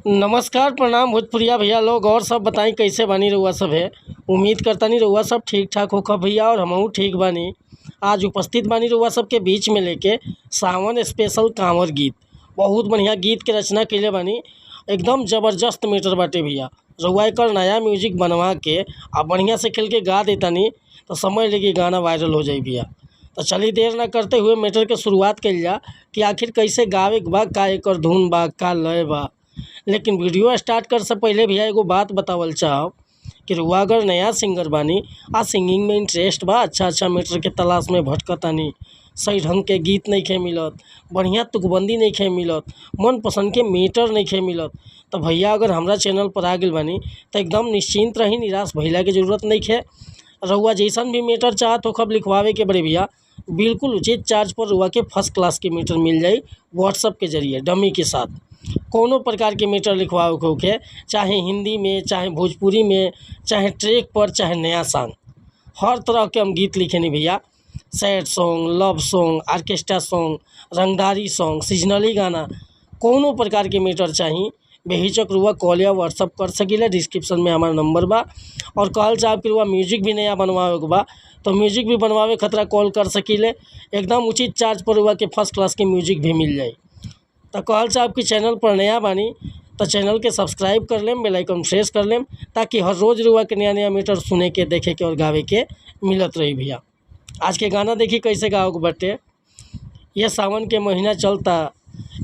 नमस्कार प्रणाम भोजपुरिया भैया लोग और सब बताई कैसे बानी रउआ सब है। उम्मीद करता नहीं रउआ सब ठीक ठाक होखा भैया और हमहू ठीक बानी। आज उपस्थित बानी रउआ सब के बीच में लेके सावन स्पेशल कांवर गीत। बहुत बढ़िया गीत के रचना कैले बानी, एकदम ज़बरदस्त मीटर बाटे भैया। रउआ एकर नया म्यूजिक बनवा के आ बढ़िया से खेल के गा देतानी तो समझ लेगी गाना वायरल हो जाई भैया। तो चलिए देर ना करते हुए मैटर के शुरुआत कइल जा कि आखिर कैसे गावे के बा, का एकर धुन बा, का लय बा। लेकिन वीडियो स्टार्ट कर से पहले भैया एगो बात बतावल चाहब कि रउआ अगर नया सिंगर बानी आ सिंगिंग में इंटरेस्ट बा, अच्छा मैटर के तलाश में भटकतानी, सही ढंग के गीत नइखे मिलत, बढ़िया तुकबंदी नइखे मिलत, मन पसंद के मीटर नइखे मिलत, तो भैया अगर हमरा चैनल पर आ गेल बानी तो एकदम निश्चिंत रही, निराश भइला के जरूरत नइखे। रउआ जैसन भी मीटर चाहत होखब लिखवावे के बड़े भैया, बिल्कुल उचित चार्ज पर रउआ के फर्स्ट क्लास के मीटर मिल जाई व्हाट्सअप के जरिए डमी के साथ। कोनो प्रकार के मीटर लिखवाओ के, चाहे हिंदी में, चाहे भोजपुरी में, चाहे ट्रैक पर, चाहे नया सॉन्ग, हर तरह के हम गीत लिखे नहीं भैया। Sad song, love song, orchestra song, रंगदारी सॉन्ग, सीजनली गाना, कोनो प्रकार के मीटर चाहिए बेहिचक रुआ कॉल या व्हाट्सअप कर सकीला। डिस्क्रिप्शन में हमारा नंबर बा। और कहल चाहब कि रुआ म्यूजिक भी नया बनवावे के बा तो म्यूजिक भी बनवावे खतरा कॉल कर सकीले। एकदम उचित चार्ज पर रुआ के फर्स्ट क्लास के म्यूजिक भी मिल जाए। तो कहल चाहब कि चैनल पर नया बानी तो चैनल के सब्सक्राइब कर लेम, बेल आइकन प्रेस कर लेम, ताकि हर रोज़ रुआ के नया मीटर सुने के, देखे के और गावे के मिलत रही भैया। आज के गाना देखी कैसे गाओ बटे। ये सावन के महीना चलता,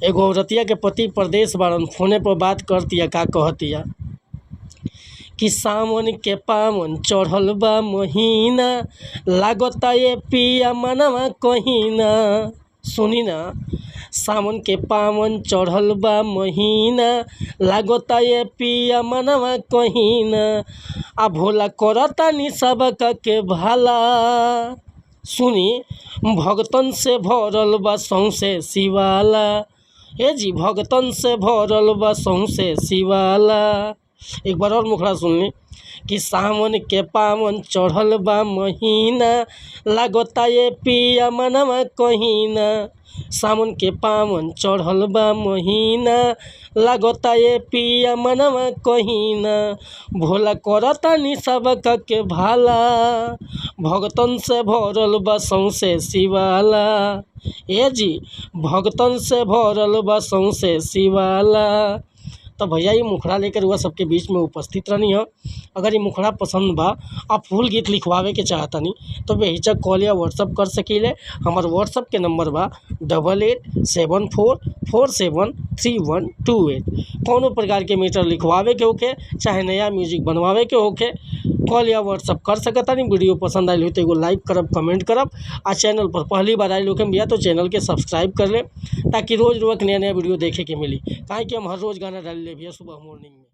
एगो औरतिया के पति परदेश बारन, फोने पर बात करतिया, का कहतिया कि सावन के पावन चढ़ल बा महीना, लागता ये पिया मनवा कहीना। सुनी ना, सावन के पावन चढ़ल बा महीना, लागता ये पिया मनवा कहीना, आ भोला करतानी सबका के भला। सुनी, भगतन से भरल बा सौंसे शिवाला, ए जी भगतन से भरल बा सौंसे शिवाला। एक बार और मुखड़ा सुन ली कि सावन के पावन चढ़ल बा महीना, लागता ये पिया मनवा कहीना। सावन के पावन चढ़ल बा महीना, लागता ये पिया मनवा कहीना, भोला करतानी सबका के भाला, भगतन से भरल बा सौंसे शिवाला। ए जी भगतन से भरल बा सौंसे शिवाला। तो भैया ये मुखड़ा लेकर वह सबके बीच में उपस्थित रहनी है। अगर ये मुखड़ा पसंद बा, आप फुल गीत लिखवावे के चाहतनी तो बेहिचक कॉल या व्हाट्सअप कर सकीले। हमार व्हाट्सअप के नंबर बा 8874473128। कोनो प्रकार के मीटर लिखवावे के होके, चाहे नया म्यूजिक बनवावे के होके, कॉल या व्हाट्सअप कर सकतानी। वीडियो पसंद आयल हो तो एगो लाइक करब, कमेंट करब। आ चैनल पर पहली बार आए लोग भैया तो चैनल के सब्सक्राइब कर ले, ताकि रोज़ रोज़ नया वीडियो देखे के मिली। काहे कि हम हर रोज़ गाना डाल ले भैया सुबह मॉर्निंग में।